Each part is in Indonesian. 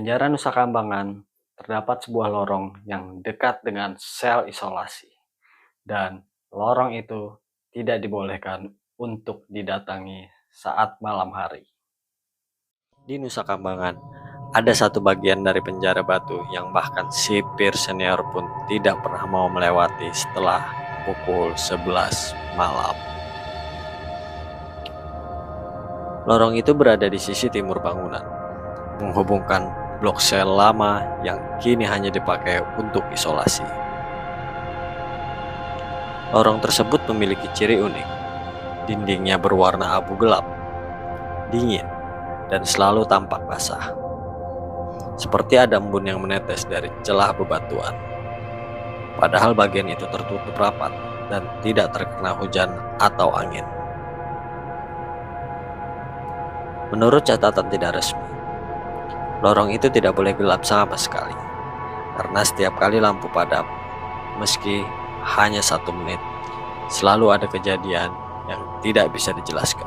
penjara Nusa Kambangan terdapat sebuah lorong yang dekat dengan sel isolasi, dan lorong itu tidak dibolehkan untuk didatangi saat malam hari. Di Nusa Kambangan, ada satu bagian dari penjara batu yang bahkan sipir senior pun tidak pernah mau melewati setelah pukul 11 malam. Lorong itu berada di sisi timur bangunan, menghubungkan blok sel lama yang kini hanya dipakai untuk isolasi. Lorong tersebut memiliki ciri unik. Dindingnya berwarna abu gelap, dingin, dan selalu tampak basah. Seperti ada embun yang menetes dari celah bebatuan. Padahal bagian itu tertutup rapat dan tidak terkena hujan atau angin. Menurut catatan tidak resmi, lorong itu tidak boleh gelap sama sekali, karena setiap kali lampu padam, meski hanya 1 menit, selalu ada kejadian yang tidak bisa dijelaskan.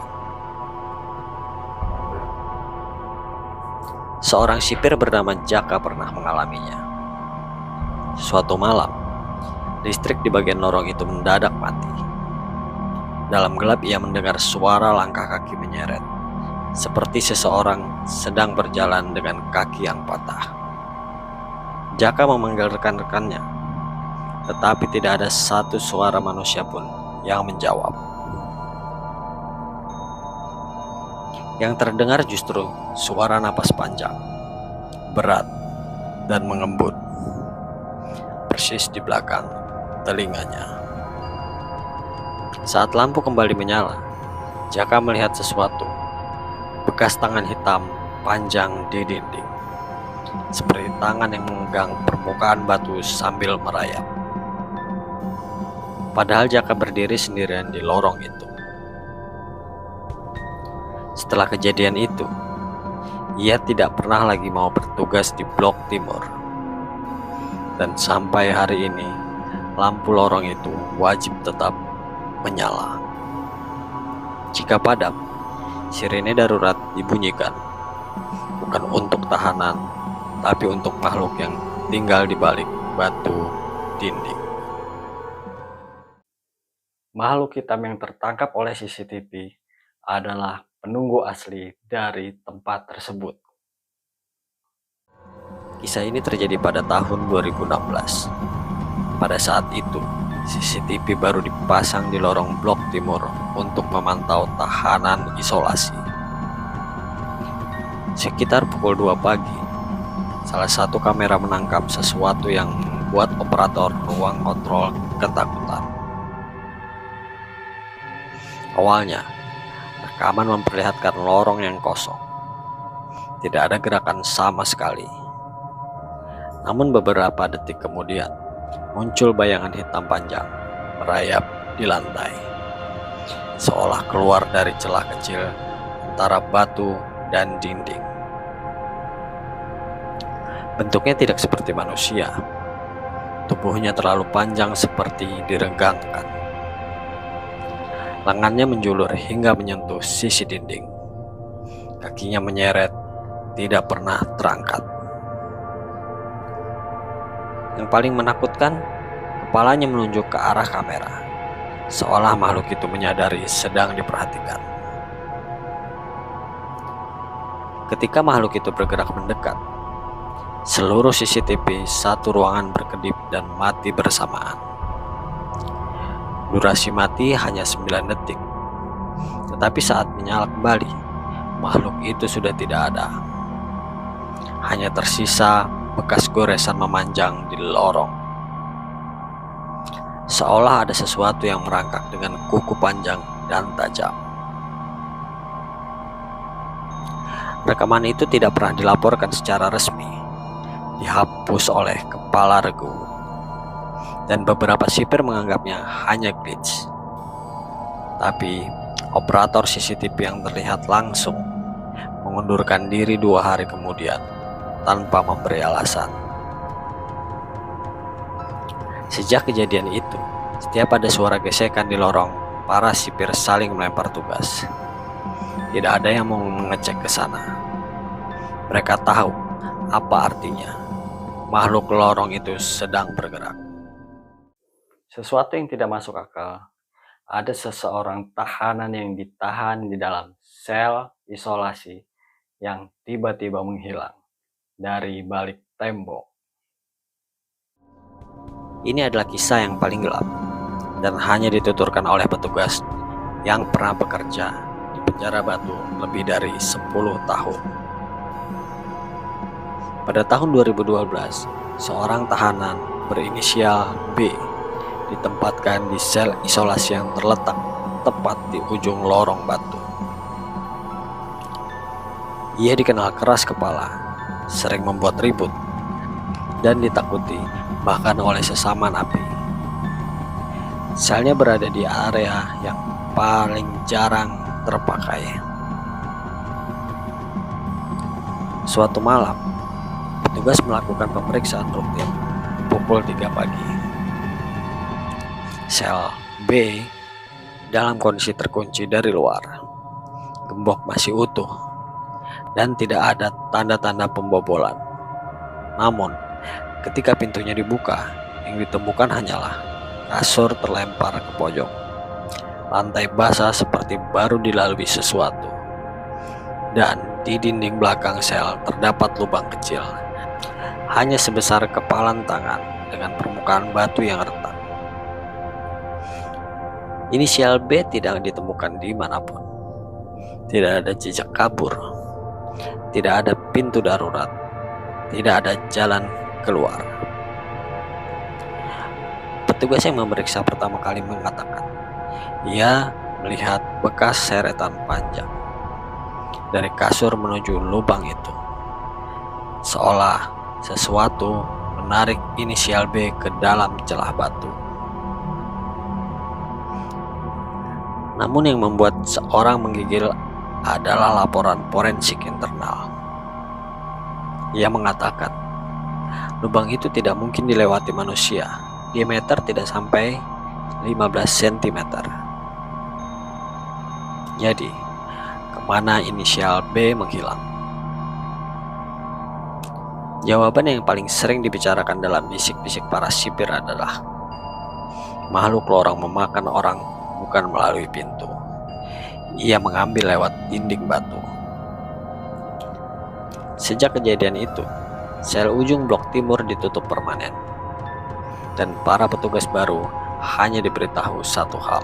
Seorang sipir bernama Jaka pernah mengalaminya. Suatu malam, listrik di bagian lorong itu mendadak mati. Dalam gelap ia mendengar suara langkah kaki menyeret, seperti seseorang sedang berjalan dengan kaki yang patah. Jaka memanggil rekan-rekannya, tetapi tidak ada satu suara manusia pun yang menjawab. Yang terdengar justru suara napas panjang, berat, dan mengembut, persis di belakang telinganya. Saat lampu kembali menyala, Jaka melihat sesuatu. Bekas tangan hitam panjang di dinding, seperti tangan yang memegang permukaan batu sambil merayap. Padahal Jaka berdiri sendirian di lorong itu. Setelah kejadian itu, ia tidak pernah lagi mau bertugas di blok timur. Dan sampai hari ini, lampu lorong itu wajib tetap menyala. Jika padam, sirene darurat dibunyikan, bukan untuk tahanan, tapi untuk makhluk yang tinggal di balik batu dinding. Makhluk hitam yang tertangkap oleh CCTV adalah penunggu asli dari tempat tersebut. Kisah ini terjadi pada tahun 2016. Pada saat itu, CCTV baru dipasang di lorong blok timur untuk memantau tahanan isolasi. Sekitar pukul 2 pagi, salah satu kamera menangkap sesuatu yang membuat operator ruang kontrol ketakutan. Awalnya, rekaman memperlihatkan lorong yang kosong. Tidak ada gerakan sama sekali. Namun beberapa detik kemudian, muncul bayangan hitam panjang merayap di lantai, seolah keluar dari celah kecil antara batu dan dinding. Bentuknya tidak seperti manusia. Tubuhnya terlalu panjang seperti diregangkan. Lengannya menjulur hingga menyentuh sisi dinding. Kakinya menyeret, tidak pernah terangkat. Yang paling menakutkan, kepalanya menunjuk ke arah kamera, seolah makhluk itu menyadari sedang diperhatikan. Ketika makhluk itu bergerak mendekat, seluruh CCTV satu ruangan berkedip dan mati bersamaan. Durasi mati hanya 9 detik, tetapi saat menyala kembali, makhluk itu sudah tidak ada. Hanya tersisa bekas goresan memanjang di lorong, seolah ada sesuatu yang merangkak dengan kuku panjang dan tajam. Rekaman itu tidak pernah dilaporkan secara resmi, dihapus oleh kepala regu, dan beberapa sipir menganggapnya hanya glitch. Tapi operator CCTV yang terlihat langsung mengundurkan diri 2 hari kemudian tanpa memberi alasan. Sejak kejadian itu, setiap ada suara gesekan di lorong, para sipir saling melempar tugas. Tidak ada yang mau mengecek ke sana. Mereka tahu apa artinya makhluk lorong itu sedang bergerak. Sesuatu yang tidak masuk akal. Ada seseorang tahanan yang ditahan di dalam sel isolasi yang tiba-tiba menghilang dari balik tembok. Ini adalah kisah yang paling gelap dan hanya dituturkan oleh petugas yang pernah bekerja di penjara batu lebih dari 10 tahun. Pada tahun 2012, seorang tahanan berinisial B ditempatkan di sel isolasi yang terletak tepat di ujung lorong batu. Ia dikenal keras kepala, sering membuat ribut, dan ditakuti bahkan oleh sesama napi. Selnya berada di area yang paling jarang terpakai. Suatu malam, petugas melakukan pemeriksaan rutin pukul 3 pagi. Sel B dalam kondisi terkunci dari luar. Gembok masih utuh dan tidak ada tanda-tanda pembobolan. Namun, ketika pintunya dibuka, yang ditemukan hanyalah kasur terlempar ke pojok. Lantai basah seperti baru dilalui sesuatu. Dan di dinding belakang sel terdapat lubang kecil, hanya sebesar kepalan tangan dengan permukaan batu yang retak. Inisial B tidak ditemukan di manapun. Tidak ada jejak kabur. Tidak ada pintu darurat. Tidak ada jalan keluar. Petugas yang memeriksa pertama kali mengatakan, ia melihat bekas seretan panjang dari kasur menuju lubang itu. Seolah sesuatu menarik inisial B ke dalam celah batu. Namun yang membuat seorang menggigil adalah laporan forensik internal. Ia mengatakan, lubang itu tidak mungkin dilewati manusia. Diameter tidak sampai 15 cm. Jadi, kemana inisial B menghilang? Jawaban yang paling sering dibicarakan dalam bisik-bisik para sipir adalah makhluk lorong memakan orang bukan melalui pintu. Ia mengambil lewat dinding batu. Sejak kejadian itu, sel ujung blok timur ditutup permanen. Dan para petugas baru hanya diberitahu satu hal.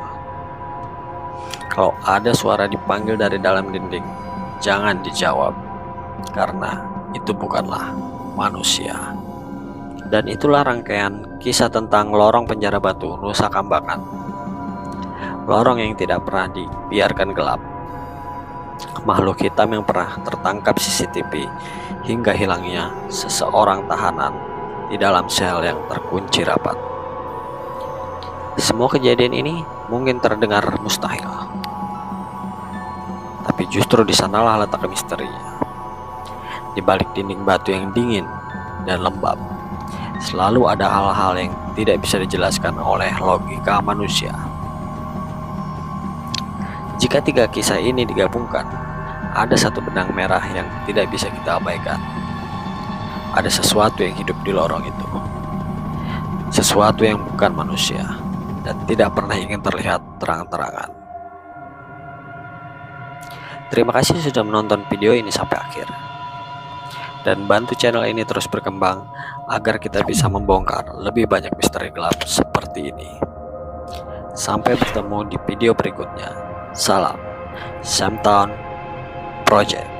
Kalau ada suara dipanggil dari dalam dinding, jangan dijawab, karena itu bukanlah manusia. Dan itulah rangkaian kisah tentang lorong penjara batu Nusa Kambangan. Lorong yang tidak pernah dibiarkan gelap. Makhluk hitam yang pernah tertangkap CCTV hingga hilangnya seseorang tahanan di dalam sel yang terkunci rapat. Semua kejadian ini mungkin terdengar mustahil, tapi justru di sanalah letak misterinya. Di balik dinding batu yang dingin dan lembab, selalu ada hal-hal yang tidak bisa dijelaskan oleh logika manusia. Jika tiga kisah ini digabungkan, ada satu benang merah yang tidak bisa kita abaikan. Ada sesuatu yang hidup di lorong itu. Sesuatu yang bukan manusia dan tidak pernah ingin terlihat terang-terangan. Terima kasih sudah menonton video ini sampai akhir. Dan bantu channel ini terus berkembang agar kita bisa membongkar lebih banyak misteri gelap seperti ini. Sampai bertemu di video berikutnya. Salam, Samtown Project.